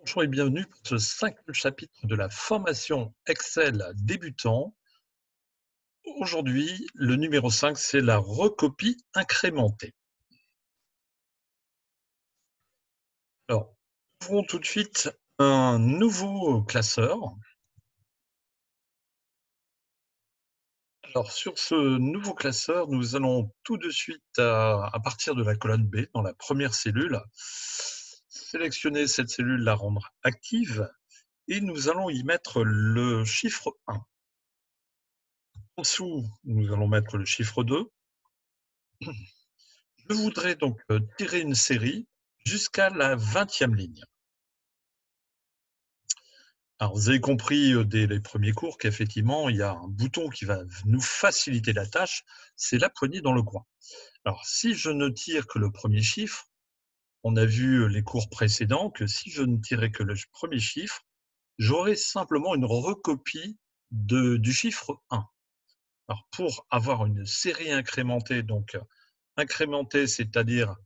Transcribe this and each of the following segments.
Bonjour et bienvenue pour ce 5e chapitre de la formation Excel débutant. Aujourd'hui, le numéro 5, c'est la recopie incrémentée. Alors, ouvrons tout de suite un nouveau classeur. Alors, sur ce nouveau classeur, nous allons tout de suite, à partir de la colonne B, dans la première cellule, sélectionner cette cellule, la rendre active, et nous allons y mettre le chiffre 1. En dessous, nous allons mettre le chiffre 2. Je voudrais donc tirer une série jusqu'à la 20e ligne. Alors, vous avez compris dès les premiers cours qu'effectivement, il y a un bouton qui va nous faciliter la tâche, c'est la poignée dans le coin. Alors, si je ne tire que le premier chiffre, on a vu les cours précédents que si je ne tirais que le premier chiffre, j'aurais simplement une recopie du chiffre 1. Alors, pour avoir une série incrémentée, donc incrémentée, c'est-à-dire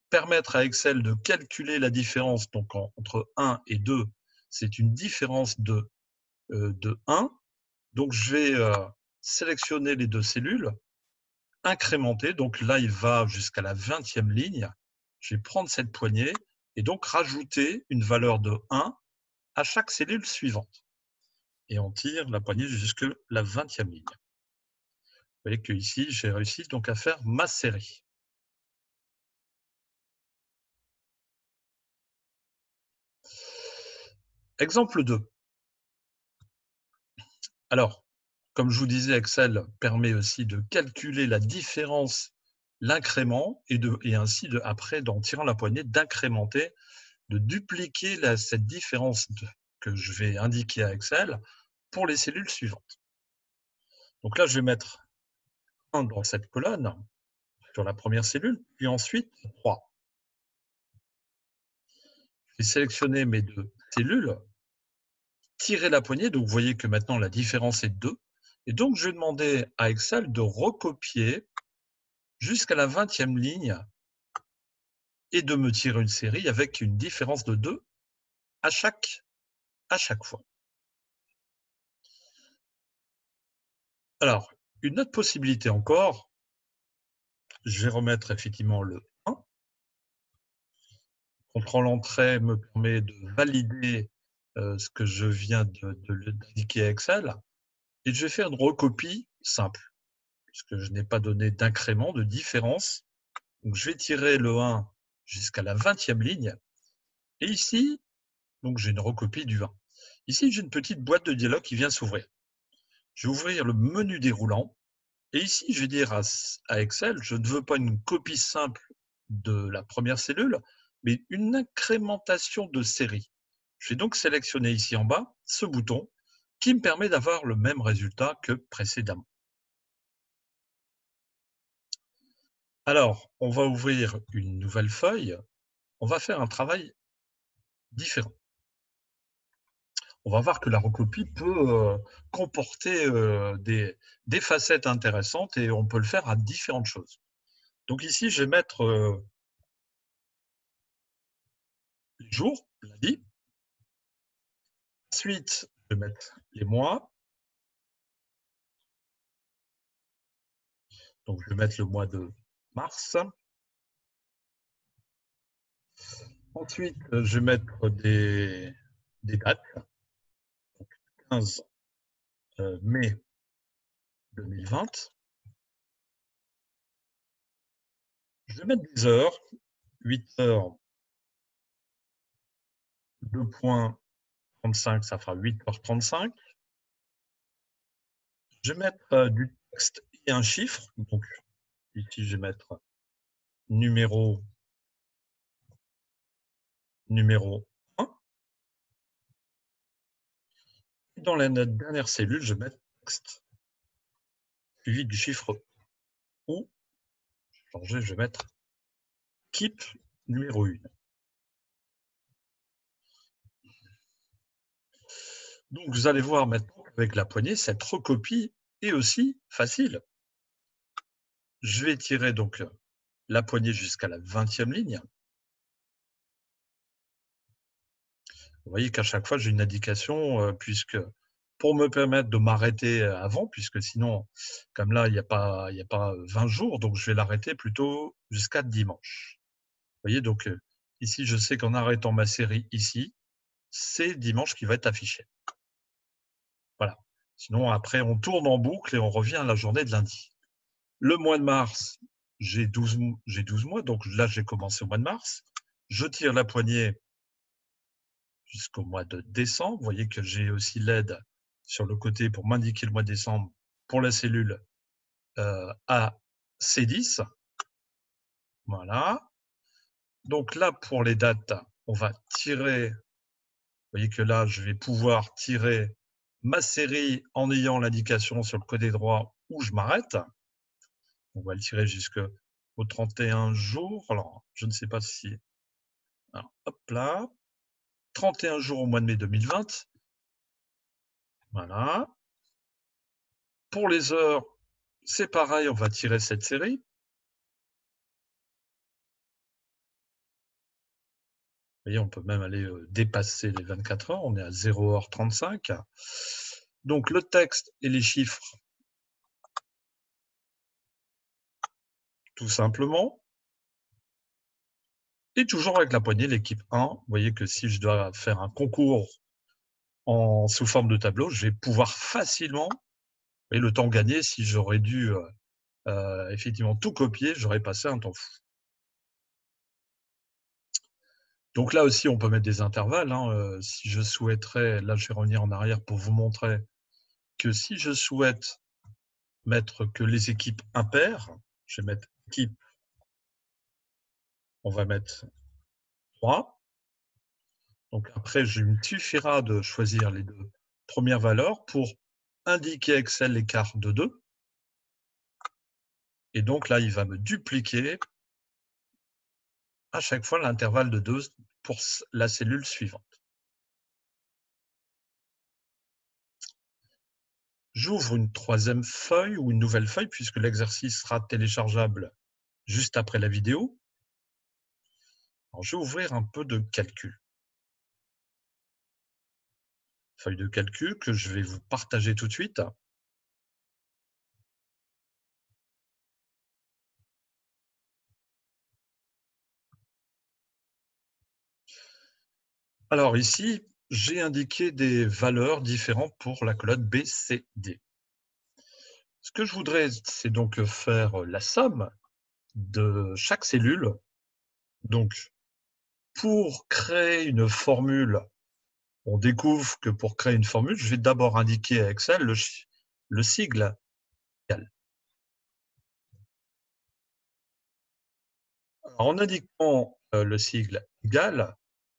permettre à Excel de calculer la différence donc entre 1 et 2, c'est une différence de 1. Donc, je vais sélectionner les deux cellules, incrémenter. Donc là, il va jusqu'à la 20e ligne. Je vais prendre cette poignée et donc rajouter une valeur de 1 à chaque cellule suivante. Et on tire la poignée jusqu'à la 20e ligne. Vous voyez qu'ici, j'ai réussi donc à faire ma série. Exemple 2. Alors, comme je vous disais, Excel permet aussi de calculer la différence, l'incrément, et ainsi, après, en tirant la poignée, d'incrémenter, de dupliquer cette différence que je vais indiquer à Excel pour les cellules suivantes. Donc là, je vais mettre 1 dans cette colonne, sur la première cellule, puis ensuite 3. Je vais sélectionner mes deux cellules, tirer la poignée, donc vous voyez que maintenant la différence est 2, et donc je vais demander à Excel de recopier jusqu'à la 20e ligne et de me tirer une série avec une différence de 2 à chaque fois. Alors, une autre possibilité encore, je vais remettre effectivement le 1. Contrôle-Entrée me permet de valider ce que je viens d'indiquer à Excel. Et je vais faire une recopie simple, puisque je n'ai pas donné d'incrément, de différence. Donc, je vais tirer le 1 jusqu'à la 20e ligne. Et ici, donc j'ai une recopie du 1. Ici, j'ai une petite boîte de dialogue qui vient s'ouvrir. Je vais ouvrir le menu déroulant. Et ici, je vais dire à Excel, je ne veux pas une copie simple de la première cellule, mais une incrémentation de série. Je vais donc sélectionner ici en bas ce bouton qui me permet d'avoir le même résultat que précédemment. Alors, on va ouvrir une nouvelle feuille. On va faire un travail différent. On va voir que la recopie peut comporter des facettes intéressantes et on peut le faire à différentes choses. Donc ici, je vais mettre les jours, lundi. Ensuite, je vais mettre les mois. Donc, je vais mettre le mois de mars. Ensuite, je vais mettre des dates. Donc, 15 mai 2020. Je vais mettre des heures. 8 heures, 2.35, ça fera 8h35. Je vais mettre du texte et un chiffre. Donc, ici, je vais mettre numéro 1. Dans la dernière cellule, je vais mettre texte suivi du chiffre ou changer, je vais mettre équipe numéro 1. Donc, vous allez voir maintenant qu'avec la poignée, cette recopie est aussi facile. Je vais tirer donc la poignée jusqu'à la 20e ligne. Vous voyez qu'à chaque fois, j'ai une indication, puisque pour me permettre de m'arrêter avant, puisque sinon, comme là, il y a pas 20 jours, donc je vais l'arrêter plutôt jusqu'à dimanche. Vous voyez, donc ici, je sais qu'en arrêtant ma série ici, c'est dimanche qui va être affiché. Voilà. Sinon, après, on tourne en boucle et on revient à la journée de lundi. Le mois de mars, j'ai 12 mois, donc là, j'ai commencé au mois de mars. Je tire la poignée jusqu'au mois de décembre. Vous voyez que j'ai aussi l'aide sur le côté pour m'indiquer le mois de décembre pour la cellule AC10. Voilà. Donc là, pour les dates, on va tirer. Vous voyez que là, je vais pouvoir tirer ma série en ayant l'indication sur le côté droit où je m'arrête. On va le tirer jusqu'au 31 jours. Alors, je ne sais pas si... Alors, hop là. 31 jours au mois de mai 2020. Voilà. Pour les heures, c'est pareil, on va tirer cette série. Vous voyez, on peut même aller dépasser les 24 heures. On est à 0h35. Donc, le texte et les chiffres, tout simplement. Et toujours avec la poignée, l'équipe 1. Vous voyez que si je dois faire un concours sous forme de tableau, je vais pouvoir facilement, et le temps gagné, si j'aurais dû effectivement tout copier, j'aurais passé un temps fou. Donc là aussi, on peut mettre des intervalles. Si je souhaiterais, là je vais revenir en arrière pour vous montrer que si je souhaite mettre que les équipes impaires, je vais mettre équipe, on va mettre 3. Donc après, il me suffira de choisir les 2 premières valeurs pour indiquer à Excel l'écart de 2. Et donc là, il va me dupliquer à chaque fois l'intervalle de 2 pour la cellule suivante. J'ouvre une 3e feuille ou une nouvelle feuille puisque l'exercice sera téléchargeable juste après la vidéo. Alors, je vais ouvrir un peu de calcul. Feuille de calcul que je vais vous partager tout de suite. Alors ici, j'ai indiqué des valeurs différentes pour la colonne B, C, D. Ce que je voudrais, c'est donc faire la somme de chaque cellule. Donc, pour créer une formule, on découvre que pour créer une formule, je vais d'abord indiquer à Excel le sigle égal. Alors, en indiquant le sigle égal,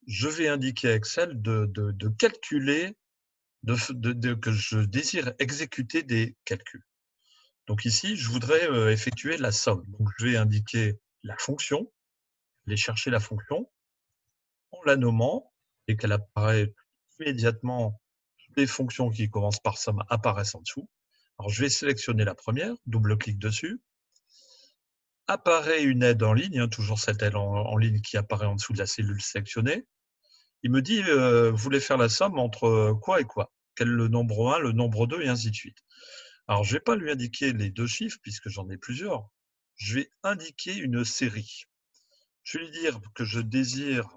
je vais indiquer à Excel de calculer, que je désire exécuter des calculs. Donc ici, je voudrais effectuer la somme. Donc, je vais indiquer la fonction, aller chercher la fonction en la nommant et qu'elle apparaît immédiatement. Toutes les fonctions qui commencent par somme apparaissent en dessous. Alors, je vais sélectionner la première, double-clic dessus. Apparaît une aide en ligne, toujours cette aide en ligne qui apparaît en dessous de la cellule sélectionnée. Il me dit, vous voulez faire la somme entre quoi et quoi? Quel est le nombre 1, le nombre 2 et ainsi de suite. Alors, je ne vais pas lui indiquer les 2 chiffres puisque j'en ai plusieurs. Je vais indiquer une série. Je vais lui dire que je désire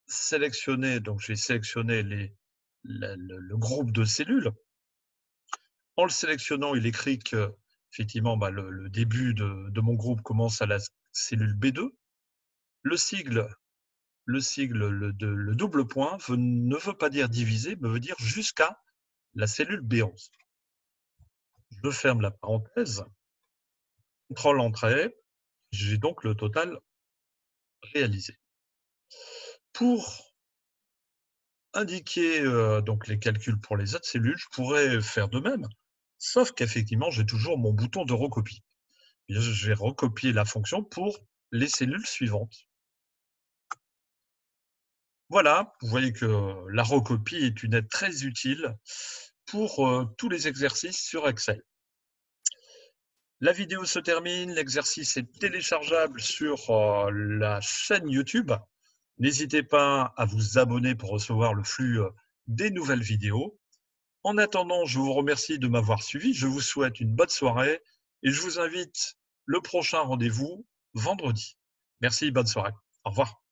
sélectionner, donc je vais sélectionner le groupe de cellules. En le sélectionnant, il écrit que effectivement, le début de mon groupe commence à la cellule B2. Le sigle, le double point ne veut pas dire diviser, mais veut dire jusqu'à la cellule B11. Je ferme la parenthèse, contrôle entrée, j'ai donc le total réalisé. Pour indiquer donc les calculs pour les autres cellules, je pourrais faire de même, sauf qu'effectivement, j'ai toujours mon bouton de recopie. Je vais recopier la fonction pour les cellules suivantes. Voilà, vous voyez que la recopie est une aide très utile pour tous les exercices sur Excel. La vidéo se termine, l'exercice est téléchargeable sur la chaîne YouTube. N'hésitez pas à vous abonner pour recevoir le flux des nouvelles vidéos. En attendant, je vous remercie de m'avoir suivi. Je vous souhaite une bonne soirée et je vous invite le prochain rendez-vous vendredi. Merci, bonne soirée. Au revoir.